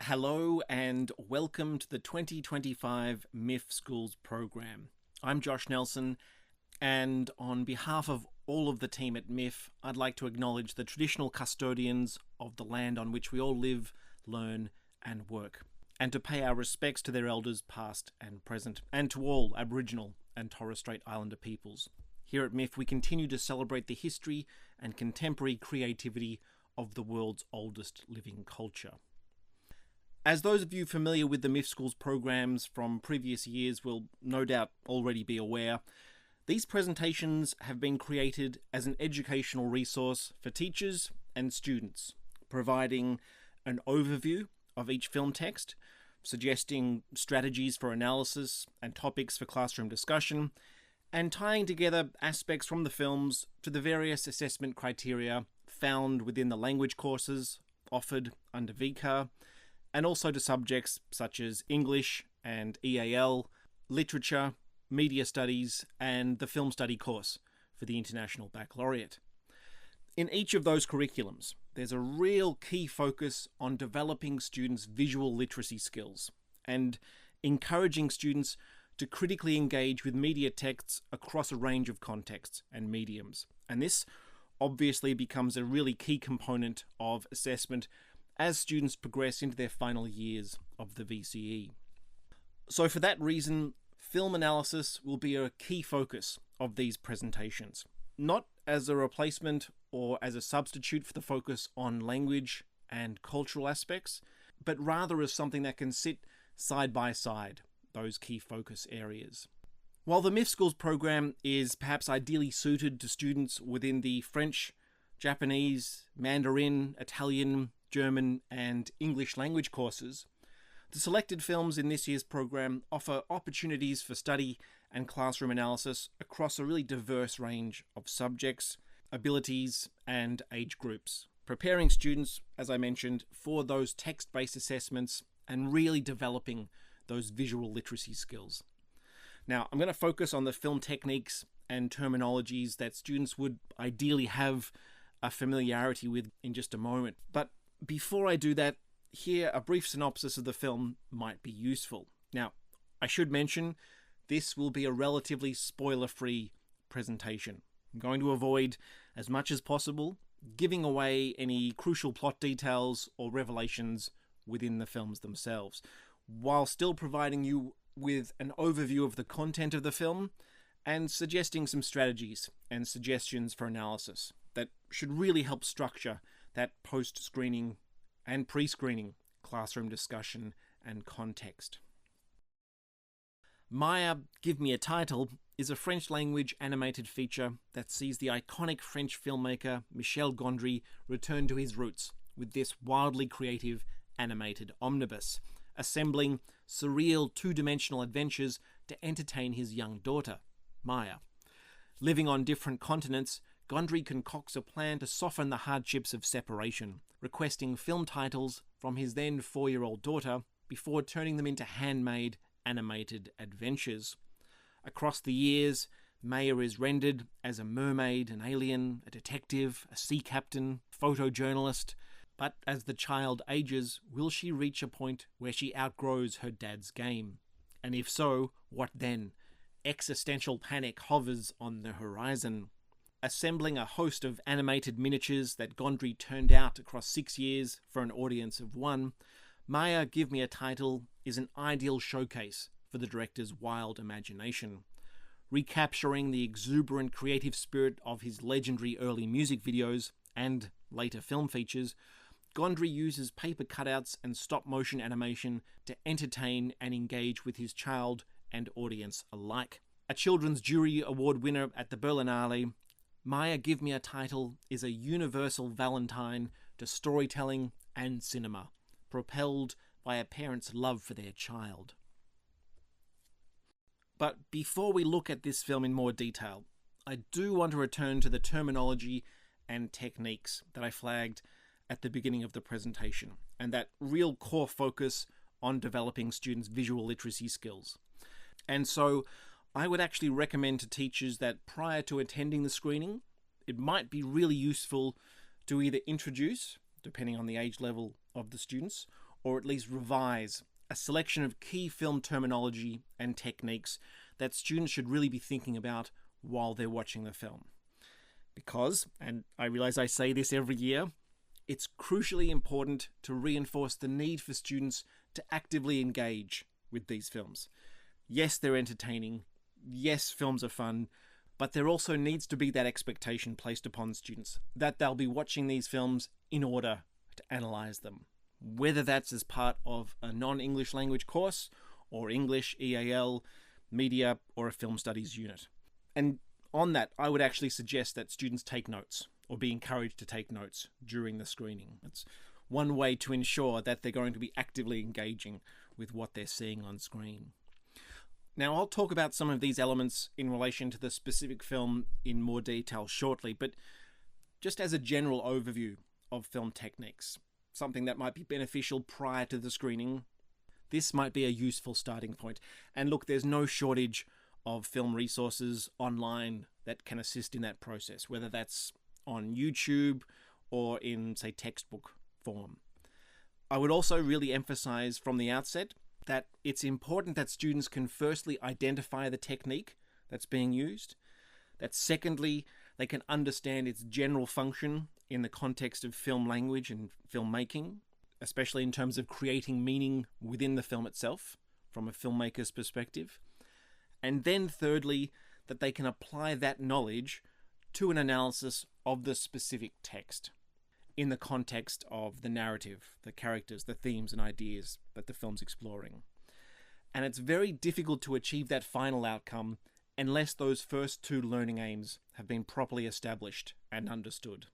Hello and welcome to the 2025 MIFF Schools program. I'm Josh Nelson, and on behalf of all of the team at MIFF, I'd like to acknowledge the traditional custodians of the land on which we all live, learn and work, and to pay our respects to their elders past and present, and to all Aboriginal and Torres Strait Islander peoples. Here at MIFF, we continue to celebrate the history and contemporary creativity of the world's oldest living culture. As those of you familiar with the MIFF Schools programs from previous years will no doubt already be aware, these presentations have been created as an educational resource for teachers and students, providing an overview of each film text, suggesting strategies for analysis and topics for classroom discussion, and tying together aspects from the films to the various assessment criteria found within the language courses offered under VCAR, and also to subjects such as English and EAL, literature, media studies, and the film study course for the International Baccalaureate. In each of those curriculums, there's a real key focus on developing students' visual literacy skills and encouraging students to critically engage with media texts across a range of contexts and mediums. And this obviously becomes a really key component of assessment as students progress into their final years of the VCE. So for that reason, film analysis will be a key focus of these presentations, not as a replacement or as a substitute for the focus on language and cultural aspects, but rather as something that can sit side by side those key focus areas. While the MIFF Schools program is perhaps ideally suited to students within the French, Japanese, Mandarin, Italian, German and English language courses, the selected films in this year's program offer opportunities for study and classroom analysis across a really diverse range of subjects, abilities and age groups, preparing students, as I mentioned, for those text-based assessments and really developing those visual literacy skills. Now, I'm going to focus on the film techniques and terminologies that students would ideally have a familiarity with in just a moment. But before I do that, here a brief synopsis of the film might be useful. Now, I should mention this will be a relatively spoiler-free presentation. I'm going to avoid, as much as possible, giving away any crucial plot details or revelations within the films themselves, while still providing you with an overview of the content of the film and suggesting some strategies and suggestions for analysis that should really help structure that post-screening and pre-screening classroom discussion and context. Maya, Give Me a Title is a French language animated feature that sees the iconic French filmmaker Michel Gondry return to his roots with this wildly creative animated omnibus, assembling surreal two-dimensional adventures to entertain his young daughter, Maya. Living on different continents, Gondry concocts a plan to soften the hardships of separation, requesting film titles from his then 4-year-old daughter before turning them into handmade animated adventures. Across the years, Maya is rendered as a mermaid, an alien, a detective, a sea captain, photojournalist. But as the child ages, will she reach a point where she outgrows her dad's game? And if so, what then? Existential panic hovers on the horizon. Assembling a host of animated miniatures that Gondry turned out across 6 years for an audience of 1, Maya, Give Me a Title is an ideal showcase for the director's wild imagination. Recapturing the exuberant creative spirit of his legendary early music videos and later film features, Gondry uses paper cutouts and stop-motion animation to entertain and engage with his child and audience alike. A Children's Jury Award winner at the Berlinale, Maya, Give Me a Title is a universal valentine to storytelling and cinema, propelled by a parent's love for their child. But before we look at this film in more detail, I do want to return to the terminology and techniques that I flagged at the beginning of the presentation, and that real core focus on developing students' visual literacy skills. And so I would actually recommend to teachers that prior to attending the screening, it might be really useful to either introduce, depending on the age level of the students, or at least revise, a selection of key film terminology and techniques that students should really be thinking about while they're watching the film. Because, and I realize I say this every year, it's crucially important to reinforce the need for students to actively engage with these films. Yes, they're entertaining. Yes, films are fun. But there also needs to be that expectation placed upon students that they'll be watching these films in order to analyze them. Whether that's as part of a non-English language course, or English, EAL, media, or a film studies unit. And on that, I would actually suggest that students take notes, or be encouraged to take notes during the screening. It's one way to ensure that they're going to be actively engaging with what they're seeing on screen. Now, I'll talk about some of these elements in relation to the specific film in more detail shortly, but just as a general overview of film techniques, something that might be beneficial prior to the screening, this might be a useful starting point. And look, there's no shortage of film resources online that can assist in that process, whether that's on YouTube or in, say, textbook form. I would also really emphasize from the outset that it's important that students can firstly identify the technique that's being used, that secondly, they can understand its general function in the context of film language and filmmaking, especially in terms of creating meaning within the film itself from a filmmaker's perspective. And then thirdly, that they can apply that knowledge to an analysis of the specific text in the context of the narrative, the characters, the themes and ideas that the film's exploring. And it's very difficult to achieve that final outcome unless those first two learning aims have been properly established and understood.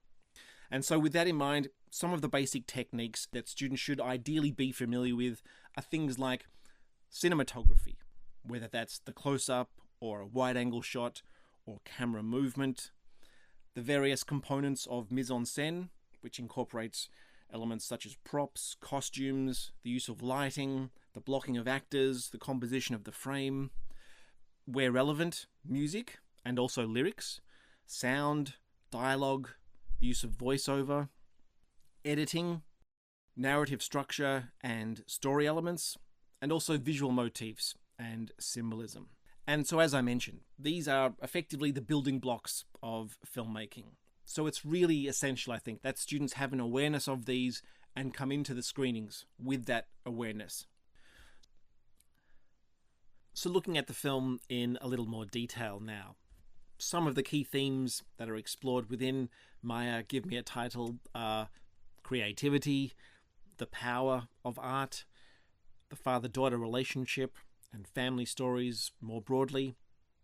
And so with that in mind, some of the basic techniques that students should ideally be familiar with are things like cinematography, whether that's the close-up or a wide-angle shot or camera movement, the various components of mise-en-scène, which incorporates elements such as props, costumes, the use of lighting, the blocking of actors, the composition of the frame, where relevant, music and also lyrics, sound, dialogue, the use of voiceover, editing, narrative structure and story elements, and also visual motifs and symbolism. And so, as I mentioned, these are effectively the building blocks of filmmaking. So it's really essential, I think, that students have an awareness of these and come into the screenings with that awareness. So looking at the film in a little more detail now, some of the key themes that are explored within Maya Give Me a Title are creativity, the power of art, the father-daughter relationship, and family stories more broadly.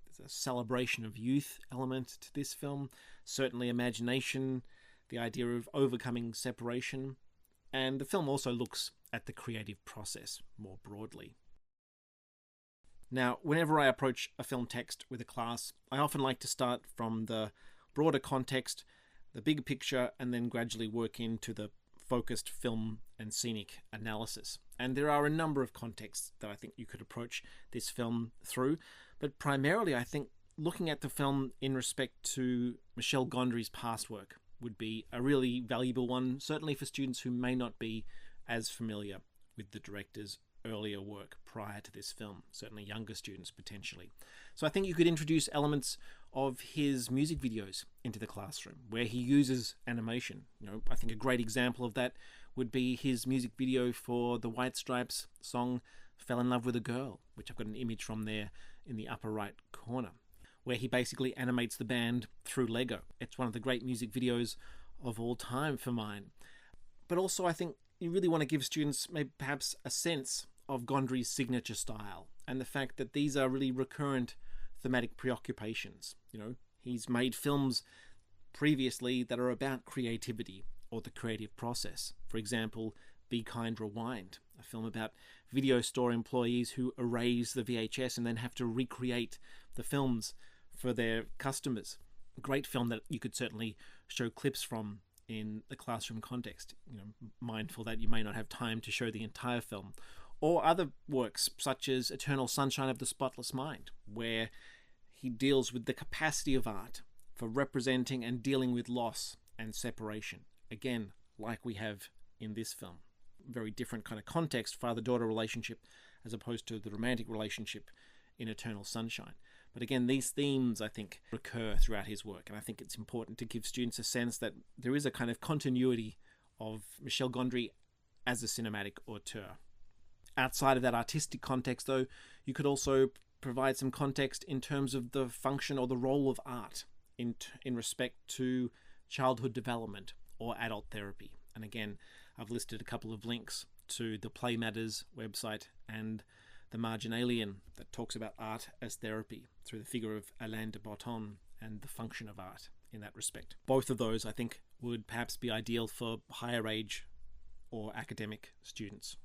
There's a celebration of youth element to this film, certainly imagination, the idea of overcoming separation, and the film also looks at the creative process more broadly. Now, whenever I approach a film text with a class, I often like to start from the broader context, the big picture, and then gradually work into the focused film and scenic analysis. And there are a number of contexts that I think you could approach this film through, but primarily I think looking at the film in respect to Michel Gondry's past work would be a really valuable one, certainly for students who may not be as familiar with the director's earlier work prior to this film, certainly younger students potentially. So I think you could introduce elements of his music videos into the classroom where he uses animation. I think a great example of that would be his music video for the White Stripes song Fell in Love with a Girl, which I've got an image from there in the upper right corner, where he basically animates the band through Lego. It's one of the great music videos of all time for mine. But also I think you really want to give students maybe perhaps a sense of Gondry's signature style and the fact that these are really recurrent thematic preoccupations. He's made films previously that are about creativity or the creative process. For example, Be Kind, Rewind, a film about video store employees who erase the VHS and then have to recreate the films for their customers. A great film that you could certainly show clips from in the classroom context, mindful that you may not have time to show the entire film. Or other works such as Eternal Sunshine of the Spotless Mind, where he deals with the capacity of art for representing and dealing with loss and separation. Again, like we have in this film. very different kind of context, father-daughter relationship, as opposed to the romantic relationship in Eternal Sunshine. But again, these themes, I think, recur throughout his work, and I think it's important to give students a sense that there is a kind of continuity of Michel Gondry as a cinematic auteur. Outside of that artistic context, though, you could also provide some context in terms of the function or the role of art in respect to childhood development or adult therapy. And again, I've listed a couple of links to the Play Matters website and the Marginalien that talks about art as therapy through the figure of Alain de Botton and the function of art in that respect. Both of those, I think, would perhaps be ideal for higher age or academic students.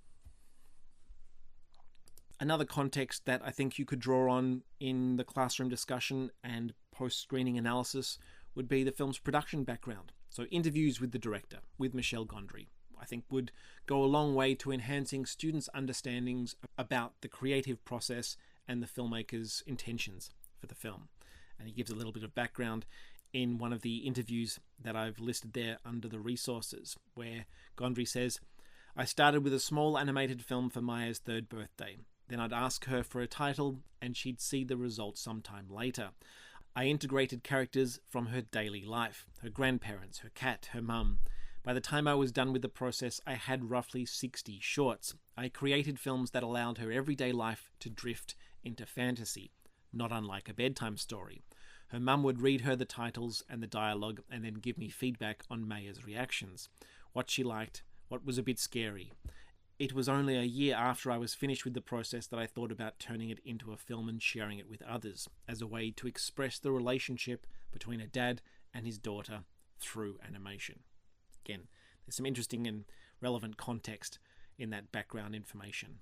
Another context that I think you could draw on in the classroom discussion and post-screening analysis would be the film's production background. So interviews with the director, with Michel Gondry, I think would go a long way to enhancing students' understandings about the creative process and the filmmaker's intentions for the film. And he gives a little bit of background in one of the interviews that I've listed there under the resources, where Gondry says, "I started with a small animated film for Maya's 3rd birthday. Then I'd ask her for a title and she'd see the result sometime later. I integrated characters from her daily life, her grandparents, her cat, her mum. By the time I was done with the process, I had roughly 60 shorts. I created films that allowed her everyday life to drift into fantasy, not unlike a bedtime story. Her mum would read her the titles and the dialogue and then give me feedback on Maya's reactions, what she liked, what was a bit scary. It was only a year after I was finished with the process that I thought about turning it into a film and sharing it with others as a way to express the relationship between a dad and his daughter through animation." Again, there's some interesting and relevant context in that background information.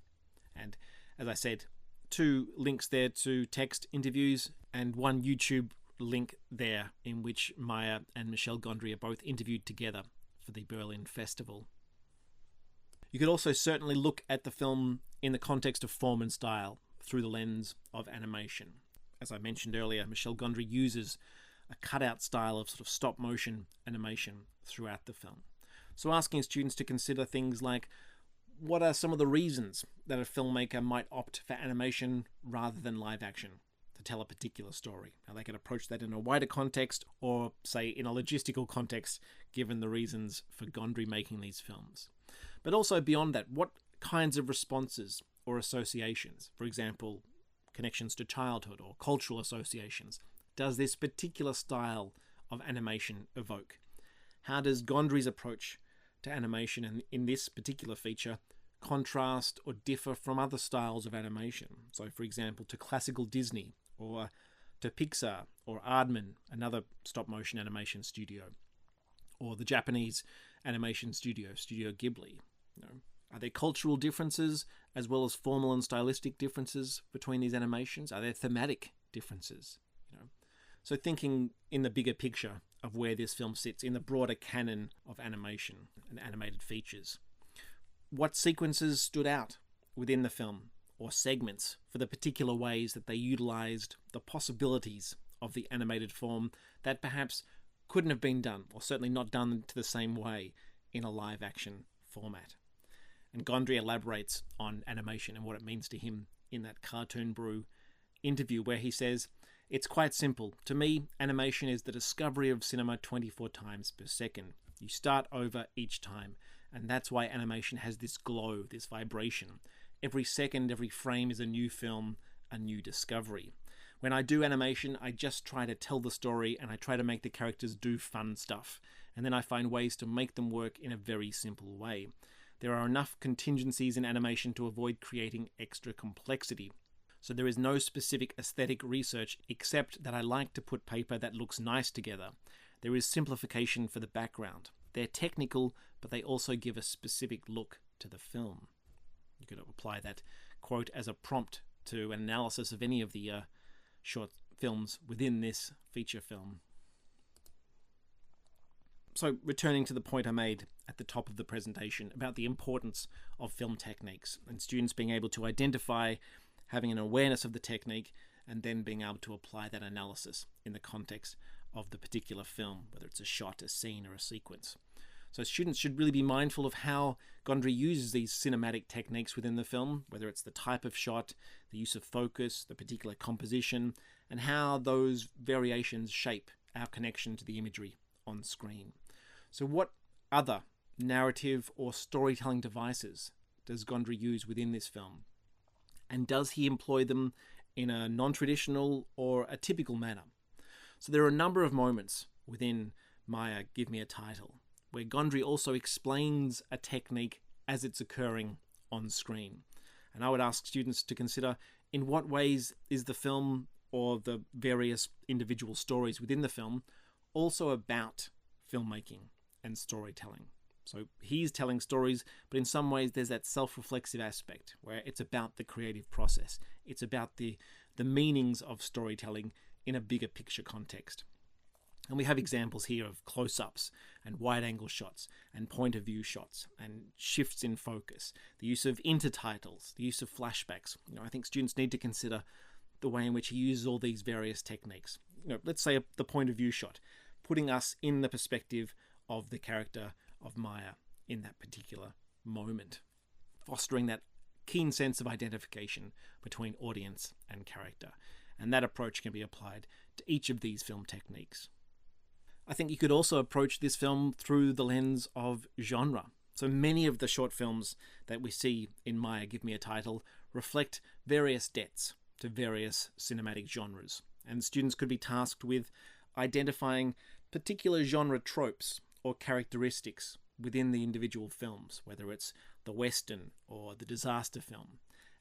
And as I said, 2 links there to text interviews and 1 YouTube link there in which Maya and Michel Gondry are both interviewed together for the Berlin Festival. You could also certainly look at the film in the context of form and style through the lens of animation. As I mentioned earlier, Michel Gondry uses a cutout style of sort of stop motion animation throughout the film. So asking students to consider things like, what are some of the reasons that a filmmaker might opt for animation rather than live action to tell a particular story? Now they can approach that in a wider context or say in a logistical context, given the reasons for Gondry making these films. But also beyond that, what kinds of responses or associations, for example, connections to childhood or cultural associations, does this particular style of animation evoke? How does Gondry's approach to animation in this particular feature contrast or differ from other styles of animation? So, for example, to classical Disney or to Pixar or Aardman, another stop-motion animation studio, or the Japanese animation studio, Studio Ghibli. Are there cultural differences as well as formal and stylistic differences between these animations? Are there thematic differences? So thinking in the bigger picture of where this film sits in the broader canon of animation and animated features. What sequences stood out within the film or segments for the particular ways that they utilized the possibilities of the animated form that perhaps couldn't have been done, or certainly not done to the same way in a live action format? And Gondry elaborates on animation and what it means to him in that Cartoon Brew interview where he says, "It's quite simple. To me, animation is the discovery of cinema 24 times per second. You start over each time, and that's why animation has this glow, this vibration. Every second, every frame is a new film, a new discovery. When I do animation, I just try to tell the story and I try to make the characters do fun stuff, and then I find ways to make them work in a very simple way. There are enough contingencies in animation to avoid creating extra complexity. So there is no specific aesthetic research except that I like to put paper that looks nice together. There is simplification for the background. They're technical, but they also give a specific look to the film." You could apply that quote as a prompt to an analysis of any of the short films within this feature film. So returning to the point I made at the top of the presentation about the importance of film techniques and students being able to identify, having an awareness of the technique, and then being able to apply that analysis in the context of the particular film, whether it's a shot, a scene, or a sequence. So students should really be mindful of how Gondry uses these cinematic techniques within the film, whether it's the type of shot, the use of focus, the particular composition, and how those variations shape our connection to the imagery on screen. So what other narrative or storytelling devices does Gondry use within this film? And does he employ them in a non-traditional or a typical manner? So there are a number of moments within Maya, Give Me a Title, where Gondry also explains a technique as it's occurring on screen. And I would ask students to consider in what ways is the film or the various individual stories within the film also about filmmaking and storytelling. So he's telling stories, but in some ways there's that self-reflexive aspect where it's about the creative process. It's about the meanings of storytelling in a bigger picture context. And we have examples here of close-ups and wide-angle shots and point-of-view shots and shifts in focus, the use of intertitles, the use of flashbacks. I think students need to consider the way in which he uses all these various techniques. Let's say the point-of-view shot, putting us in the perspective of the character of Maya in that particular moment, fostering that keen sense of identification between audience and character. And that approach can be applied to each of these film techniques. I think you could also approach this film through the lens of genre. So many of the short films that we see in Maya, Give Me a Title reflect various debts to various cinematic genres. And students could be tasked with identifying particular genre tropes or characteristics within the individual films, whether it's the Western or the disaster film,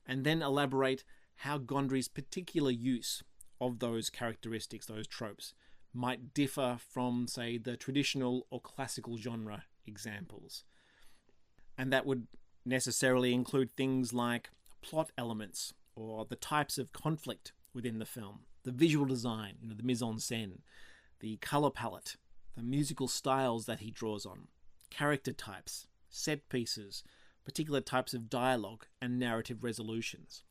and then elaborate how Gondry's particular use of those characteristics, those tropes, might differ from, say, the traditional or classical genre examples. And that would necessarily include things like plot elements or the types of conflict within the film, the visual design, the mise-en-scène, the colour palette, the musical styles that he draws on, character types, set pieces, particular types of dialogue and narrative resolutions.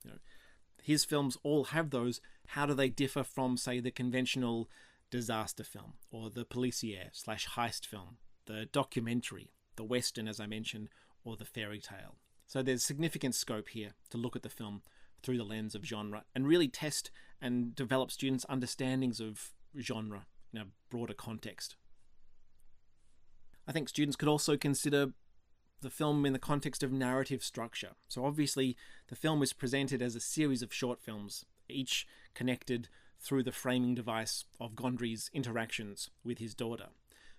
His films all have those. How do they differ from, say, the conventional disaster film or the policier/heist film, the documentary, the Western, as I mentioned, or the fairy tale? So there's significant scope here to look at the film through the lens of genre and really test and develop students' understandings of genre in a broader context. I think students could also consider the film in the context of narrative structure. So obviously the film is presented as a series of short films, each connected through the framing device of Gondry's interactions with his daughter.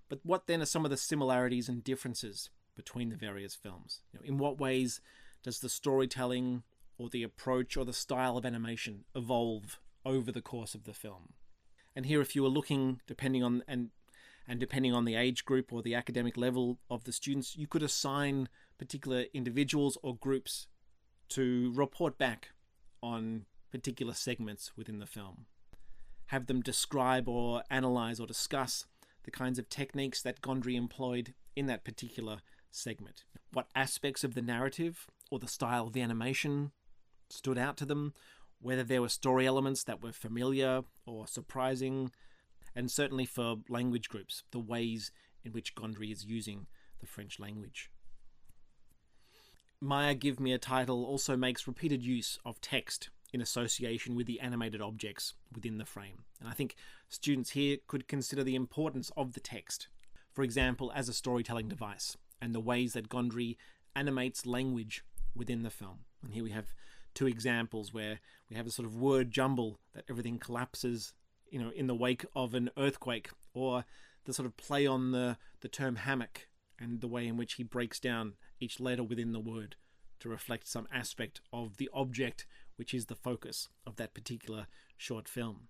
But what then are some of the similarities and differences between the various films? In what ways does the storytelling or the approach or the style of animation evolve over the course of the film? And here, if you were looking, depending on the age group or the academic level of the students, you could assign particular individuals or groups to report back on particular segments within the film. Have them describe or analyze or discuss the kinds of techniques that Gondry employed in that particular segment. What aspects of the narrative or the style of the animation stood out to them, whether there were story elements that were familiar or surprising, and certainly for language groups, the ways in which Gondry is using the French language. Maya, Give Me a Title also makes repeated use of text in association with the animated objects within the frame. And I think students here could consider the importance of the text, for example, as a storytelling device, and the ways that Gondry animates language within the film. And here we have two examples where we have a sort of word jumble that everything collapses, in the wake of an earthquake, or the sort of play on the term hammock and the way in which he breaks down each letter within the word to reflect some aspect of the object which is the focus of that particular short film.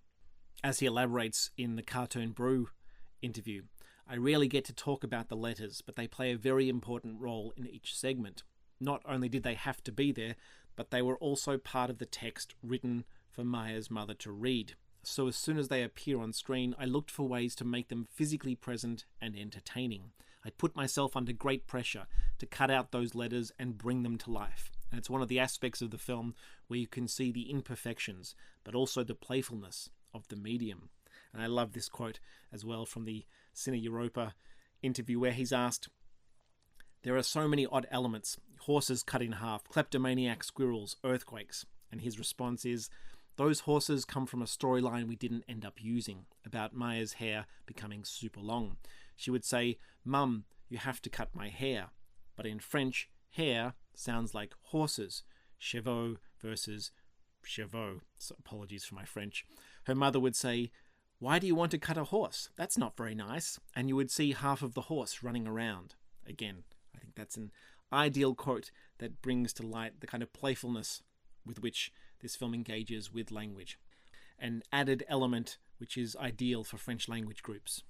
As he elaborates in the Cartoon Brew interview, I rarely get to talk about the letters, but they play a very important role in each segment. Not only did they have to be there, but they were also part of the text written for Maya's mother to read. So as soon as they appear on screen, I looked for ways to make them physically present and entertaining. I put myself under great pressure to cut out those letters and bring them to life. And it's one of the aspects of the film where you can see the imperfections, but also the playfulness of the medium. And I love this quote as well from the Cine Europa interview where he's asked, There are so many odd elements: horses cut in half, kleptomaniac squirrels, earthquakes. And his response is, those horses come from a storyline we didn't end up using, about Maya's hair becoming super long. She would say, "Mum, you have to cut my hair." But in French, hair sounds like horses. Chevaux versus chevaux. So apologies for my French. Her mother would say, "Why do you want to cut a horse? That's not very nice." And you would see half of the horse running around. Again, I think that's an ideal quote that brings to light the kind of playfulness with which this film engages with language. An added element which is ideal for French language groups.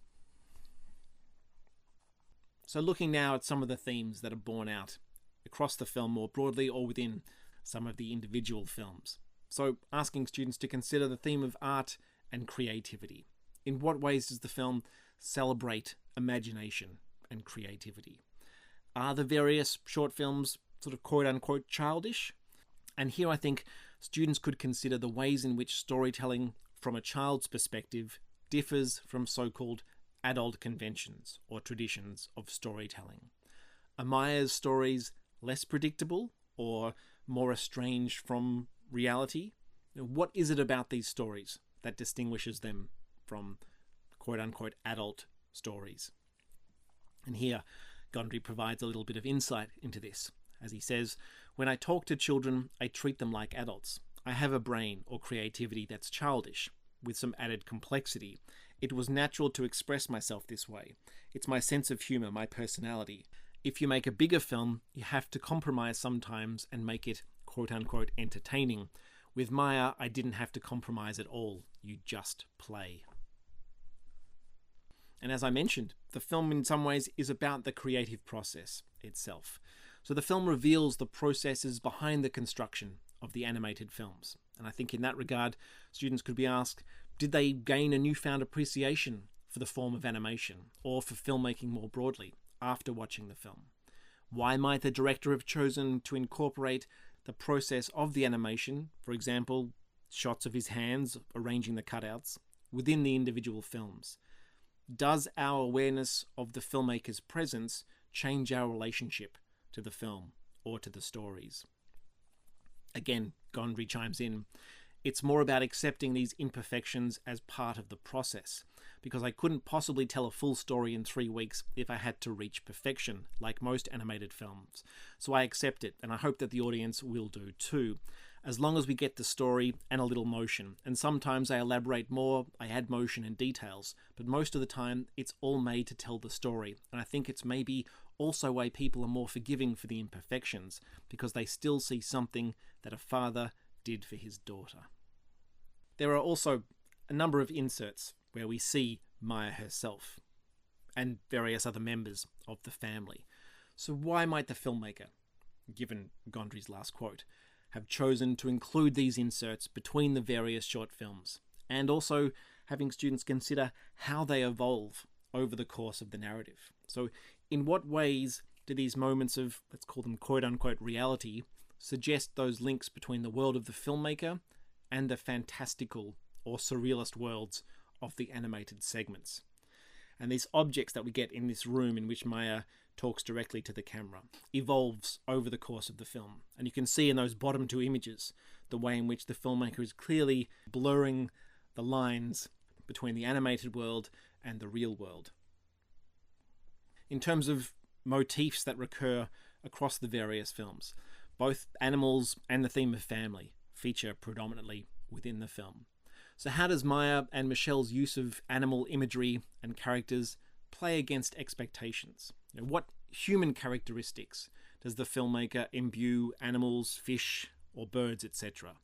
So looking now at some of the themes that are borne out across the film more broadly or within some of the individual films. So asking students to consider the theme of art and creativity. In what ways does the film celebrate imagination and creativity? Are the various short films sort of quote-unquote childish? And here I think students could consider the ways in which storytelling from a child's perspective differs from so-called adult conventions or traditions of storytelling. Are Maya's stories less predictable or more estranged from reality? What is it about these stories that distinguishes them from quote-unquote adult stories? And here, Gondry provides a little bit of insight into this. As he says, "When I talk to children, I treat them like adults. I have a brain or creativity that's childish, with some added complexity. It was natural to express myself this way. It's my sense of humour, my personality. If you make a bigger film, you have to compromise sometimes and make it quote-unquote entertaining. With Maya, I didn't have to compromise at all. You just play." And as I mentioned, the film in some ways is about the creative process itself. So the film reveals the processes behind the construction of the animated films. And I think in that regard, students could be asked, did they gain a newfound appreciation for the form of animation or for filmmaking more broadly after watching the film? Why might the director have chosen to incorporate the process of the animation, for example, shots of his hands arranging the cutouts, within the individual films? Does our awareness of the filmmaker's presence change our relationship to the film or to the stories? Again, Gondry chimes in, "It's more about accepting these imperfections as part of the process, because I couldn't possibly tell a full story in 3 weeks if I had to reach perfection, like most animated films. So I accept it, and I hope that the audience will do too, as long as we get the story and a little motion. And sometimes I elaborate more, I add motion and details, but most of the time it's all made to tell the story. And I think it's maybe also why people are more forgiving for the imperfections, because they still see something that a father did for his daughter." There are also a number of inserts where we see Maya herself and various other members of the family. So why might the filmmaker, given Gondry's last quote, have chosen to include these inserts between the various short films, and also having students consider how they evolve over the course of the narrative? So in what ways do these moments of, let's call them quote-unquote reality, suggest those links between the world of the filmmaker and the fantastical or surrealist worlds of the animated segments? And these objects that we get in this room in which Maya talks directly to the camera evolves over the course of the film. And you can see in those bottom 2 images the way in which the filmmaker is clearly blurring the lines between the animated world and the real world. In terms of motifs that recur across the various films, both animals and the theme of family feature predominantly within the film. So how does Maya and Michelle's use of animal imagery and characters play against expectations? What human characteristics does the filmmaker imbue animals, fish, or birds, etc.?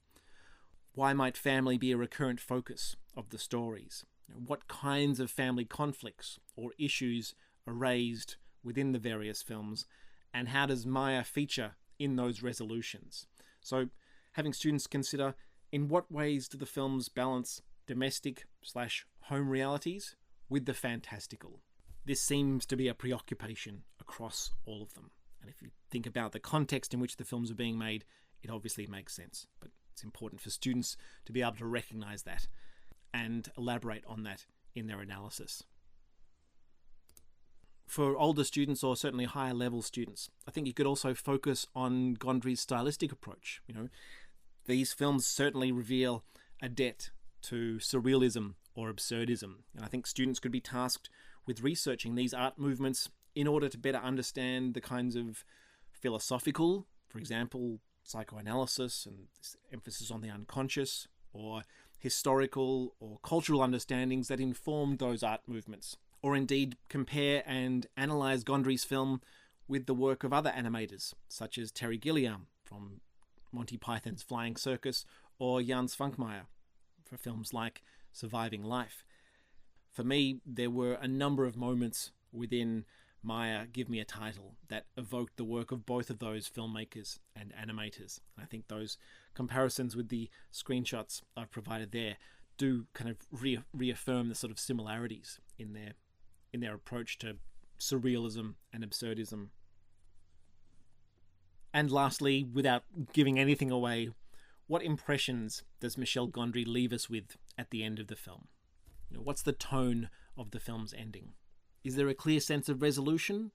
Why might family be a recurrent focus of the stories? What kinds of family conflicts or issues are raised within the various films, and how does Maya feature in those resolutions? So having students consider, in what ways do the films balance domestic/home realities with the fantastical? This seems to be a preoccupation across all of them. And if you think about the context in which the films are being made, it obviously makes sense. But it's important for students to be able to recognize that and elaborate on that in their analysis. for older students or certainly higher level students, I think you could also focus on Gondry's stylistic approach. These films certainly reveal a debt to surrealism or absurdism. And I think students could be tasked with researching these art movements in order to better understand the kinds of philosophical, for example, psychoanalysis and this emphasis on the unconscious, or historical or cultural understandings that informed those art movements, or indeed compare and analyse Gondry's film with the work of other animators, such as Terry Gilliam from Monty Python's Flying Circus, or Jan Svankmajer for films like Surviving Life. For me, there were a number of moments within Maya, Give Me a Title, that evoked the work of both of those filmmakers and animators. I think those comparisons with the screenshots I've provided there do kind of reaffirm the sort of similarities in their approach to surrealism and absurdism. And lastly, without giving anything away, what impressions does Michel Gondry leave us with at the end of the film? What's the tone of the film's ending? Is there a clear sense of resolution?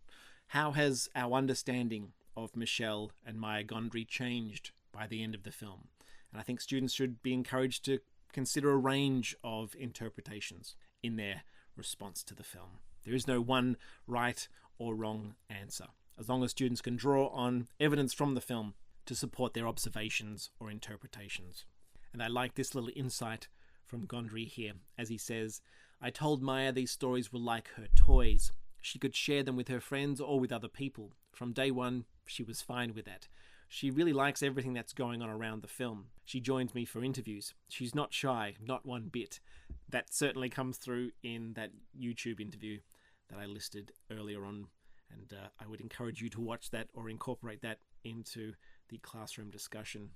How has our understanding of Michel and Maya Gondry changed by the end of the film? And I think students should be encouraged to consider a range of interpretations in their response to the film. There is no one right or wrong answer, as long as students can draw on evidence from the film to support their observations or interpretations. And I like this little insight from Gondry here, as he says, "I told Maya these stories were like her toys. She could share them with her friends or with other people. From day one, she was fine with that. She really likes everything that's going on around the film. She joins me for interviews. She's not shy, not one bit." That certainly comes through in that YouTube interview that I listed earlier on, and I would encourage you to watch that or incorporate that into the classroom discussion.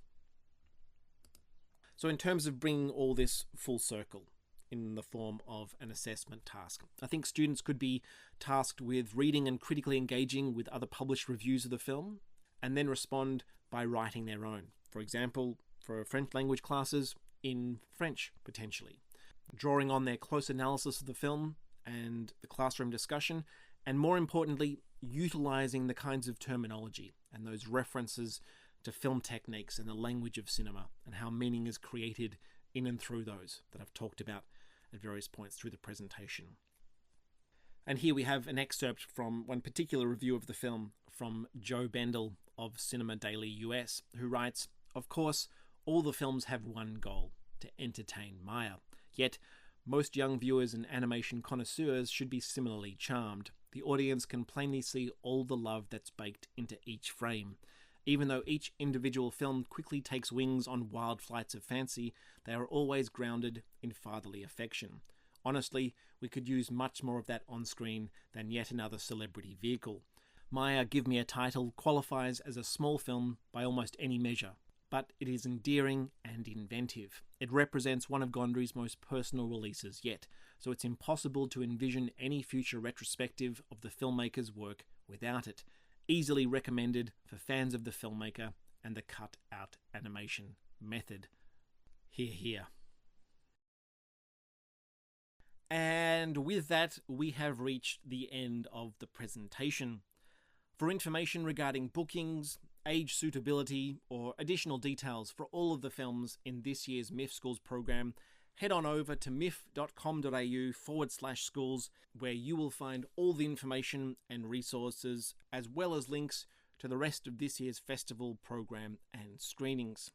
So in terms of bringing all this full circle in the form of an assessment task, I think students could be tasked with reading and critically engaging with other published reviews of the film, and then respond by writing their own. For example, for French language classes, in French potentially. Drawing on their close analysis of the film and the classroom discussion, and more importantly, utilising the kinds of terminology and those references to film techniques and the language of cinema, and how meaning is created in and through those that I've talked about at various points through the presentation. And here we have an excerpt from one particular review of the film from Joe Bendel of Cinema Daily US, who writes, "Of course, all the films have one goal, to entertain Maya. Yet, most young viewers and animation connoisseurs should be similarly charmed. The audience can plainly see all the love that's baked into each frame. Even though each individual film quickly takes wings on wild flights of fancy, they are always grounded in fatherly affection. Honestly, we could use much more of that on screen than yet another celebrity vehicle. Maya, Give Me a Title qualifies as a small film by almost any measure, but it is endearing and inventive. It represents one of Gondry's most personal releases yet, so it's impossible to envision any future retrospective of the filmmaker's work without it. Easily recommended for fans of the filmmaker and the cut-out animation method." Hear, hear. And with that, we have reached the end of the presentation. For information regarding bookings, age suitability, or additional details for all of the films in this year's MIFF Schools program, head on over to miff.com.au/schools, where you will find all the information and resources, as well as links to the rest of this year's festival program and screenings.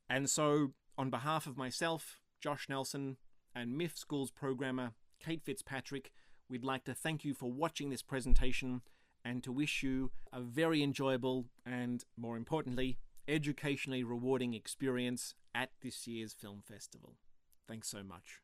And so, on behalf of myself, Josh Nelson, and MIFF Schools programmer Kate Fitzpatrick, we'd like to thank you for watching this presentation and to wish you a very enjoyable and, more importantly, educationally rewarding experience at this year's film festival. Thanks so much.